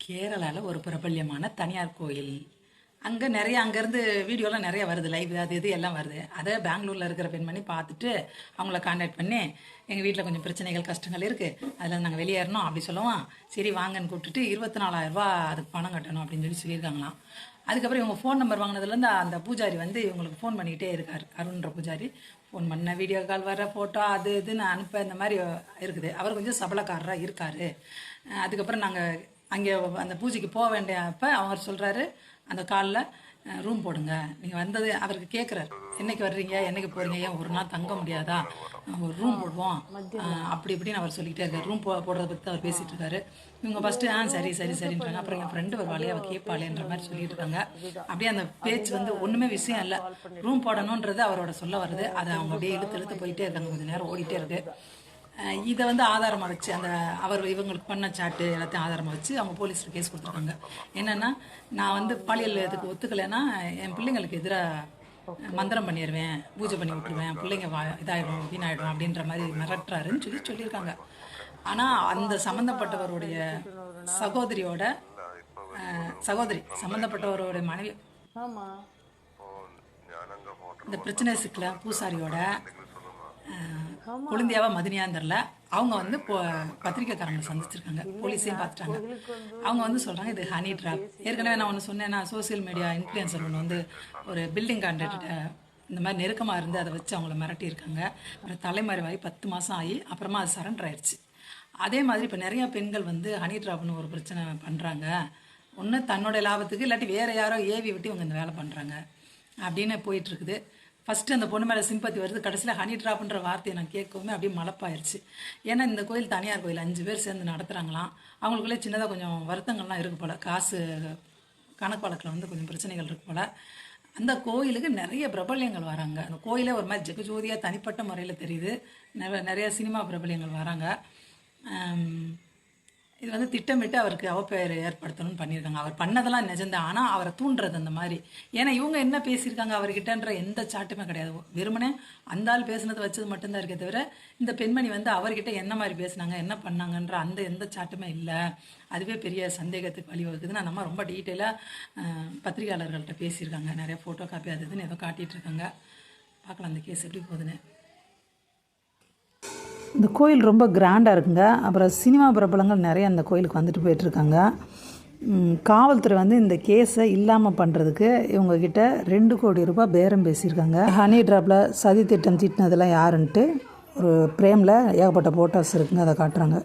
கேரளாவில் ஒரு பிரபல்யமான தனியார் கோயில். அங்கே நிறைய அங்கேருந்து வீடியோலாம் நிறைய வருது, லைவ் அது இது எல்லாம் வருது. அதை பெங்களூரில் இருக்கிற பெண்மணி பார்த்துட்டு அவங்கள கான்டாக்ட் பண்ணி, எங்கள் வீட்டில் கொஞ்சம் பிரச்சனைகள் கஷ்டங்கள் இருக்குது, அதில் நாங்கள் வெளியேறணும் அப்படி சொல்லுவோம். சரி வாங்கன்னு கூப்பிட்டுட்டு 24,000 அதுக்கு பணம் கட்டணும் அப்படின்னு சொல்லியிருக்காங்களாம். அதுக்கப்புறம் இவங்க ஃபோன் நம்பர் வாங்கினதுலேருந்து அந்த பூஜாரி வந்து இவங்களுக்கு ஃபோன் பண்ணிகிட்டே இருக்கார். அருண்ன்ற பூஜாரி ஃபோன் பண்ண, வீடியோ கால் வர, ஃபோட்டோ அது இதுன்னு அனுப்ப, இந்த மாதிரி இருக்குது. அவர் கொஞ்சம் சபலக்காரராக இருக்கார். அதுக்கப்புறம் நாங்கள் அங்கே அந்த பூஜைக்கு போக வேண்டிய அப்போ அவர் சொல்கிறாரு, அந்த காலில் ரூம் போடுங்க. நீங்கள் வந்தது அவருக்கு கேட்குறாரு, என்னைக்கு வர்றீங்க, என்னைக்கு போகிறீங்க, ஏன் ஒரு நாள் தங்க முடியாதா, ஒரு ரூம் போடுவோம் அப்படி இப்படின்னு அவர் சொல்லிக்கிட்டே இருக்கார். ரூம் போடுறத பற்றி அவர் பேசிகிட்டு இருக்காரு. இவங்க ஃபஸ்ட்டு சரி சரி சரின்றாங்க. அப்புறம் என் ஃப்ரெண்டு வருவாளே, அவள் கேட்பாளேன்ற மாதிரி சொல்லிட்டு இருக்காங்க. அப்படியே அந்த பேச்சு வந்து ஒன்றுமே விஷயம் இல்லை. ரூம் போடணுன்றது அவரோட சொல்ல வருது. அதை அவங்க அப்படியே இழுத்து போயிட்டே இருக்காங்க. கொஞ்சம் நேரம் ஓடிட்டே இருக்கு. இதை வந்து ஆதாரமாக வச்சு அந்த அவர் இவங்களுக்கு பண்ண சாட்டு எல்லாத்தையும் ஆதாரமாக வச்சு அவங்க போலீஸில் கேஸ் கொடுத்துருக்காங்க. என்னென்னா, நான் வந்து பாலியல் இதுக்கு ஒத்துக்கலைன்னா என் பிள்ளைங்களுக்கு எதிராக மந்திரம் பண்ணிடுவேன், பூஜை பண்ணி விட்டுருவேன், பிள்ளைங்க இதாகிடும், வீணாயிடும் அப்படின்ற மாதிரி மிரட்டுறாருன்னு சொல்லியிருக்காங்க. ஆனால் அந்த சம்மந்தப்பட்டவருடைய சகோதரி சம்மந்தப்பட்டவருடைய மனைவி, இந்த பிரச்சனை சிக்கல பூசாரியோட குழந்தையாவா மதினியான்னு தெரில, அவங்க வந்து பத்திரிக்கைக்காரங்களை சந்திச்சிருக்காங்க. போலீஸையும் பார்த்துட்டாங்க. அவங்க வந்து சொல்கிறாங்க, இது ஹனி ட்ராப். ஏற்கனவே நான் ஒன்று சொன்னேன்னா, சோசியல் மீடியா இன்ஃப்ளூயன்சர் ஒன்று வந்து ஒரு பில்டிங் கான்ட்ராக்ட் இந்த மாதிரி நெருக்கமாக இருந்து அதை வச்சு அவங்கள மிரட்டியிருக்காங்க. அப்புறம் தலைமறைவாகி 10 மாதம் ஆகி அப்புறமா அது சரண்டர் ஆயிடுச்சு. அதே மாதிரி இப்போ நிறையா பெண்கள் வந்து ஹனி ட்ராப்னு ஒரு பிரச்சனை பண்ணுறாங்க. ஒன்று தன்னோட லாபத்துக்கு, இல்லாட்டி வேறு யாரோ ஏவி விட்டு இவங்க இந்த வேலை பண்ணுறாங்க அப்படின்னு போயிட்டுருக்குது. ஃபஸ்ட்டு அந்த பொண்ணு மேலே சிம்பத்தி வருது. கடைசியில் ஹனி ட்ராப்ன்ற வார்த்தையை நான் கேட்கவுமே அப்படியே மலப்பாயிருச்சு. ஏன்னா இந்த கோயில் தனியார் கோயில், 5 பேர் சேர்ந்து நடத்துகிறாங்களாம். அவங்களுக்குள்ளே சின்னதாக கொஞ்சம் வருத்தங்கள்லாம் இருக்குது போல். காசு கணக்கு வழக்கில் வந்து கொஞ்சம் பிரச்சனைகள் இருக்குது போல். அந்த கோயிலுக்கு நிறைய பிரபல்யங்கள் வராங்க. அந்த கோயிலே ஒரு மாதிரி ஜெகஜோதியாக தனிப்பட்ட முறையில் தெரியுது. நிறைய சினிமா பிரபல்யங்கள் வராங்க. இது வந்து திட்டமிட்டு அவருக்கு அவப்பெயர் ஏற்படுத்தணும்னு பண்ணியிருக்காங்க. அவர் பண்ணதெல்லாம் நிஜந்தான். ஆனால் அவரை தூண்டுறது அந்த மாதிரி. ஏன்னா இவங்க என்ன பேசியிருக்காங்க அவர்கிட்டன்ற எந்த சாட்டுமே கிடையாது. வெறுமனே அந்த ஆள் பேசுனதை வச்சது மட்டும்தான் இருக்கே தவிர, இந்த பெண்மணி வந்து அவர்கிட்ட என்ன மாதிரி பேசுனாங்க, என்ன பண்ணாங்கன்ற அந்த எந்த சாட்டுமே இல்லை. அதுவே பெரிய சந்தேகத்துக்கு வழிவகுக்குதுன்னு நம்ம ரொம்ப டீட்டெயிலாக பத்திரிகையாளர்கள்ட்ட பேசியிருக்காங்க. நிறைய ஃபோட்டோ காப்பி அது இதுன்னு ஏதோ காட்டிகிட்டு இருக்காங்க. பார்க்கலாம் அந்த கேஸ் எப்படி போகுதுன்னு. இந்த கோயில் ரொம்ப கிராண்டாக இருக்குங்க. அப்புறம் சினிமா பிரபலங்கள் நிறைய அந்த கோயிலுக்கு வந்துட்டு போயிட்டுருக்காங்க. காவல்துறை வந்து இந்த கேஸை இல்லாமல் பண்ணுறதுக்கு இவங்கக்கிட்ட 2 கோடி ரூபாய் பேரம் பேசியிருக்காங்க. ஹனி ட்ராப்பில் சதி திட்டம் தீட்டினதெல்லாம் யாருன்ட்டு ஒரு பிரேமில் ஏகப்பட்ட ஃபோட்டோஸ் இருக்குங்க, அதை காட்டுறாங்க.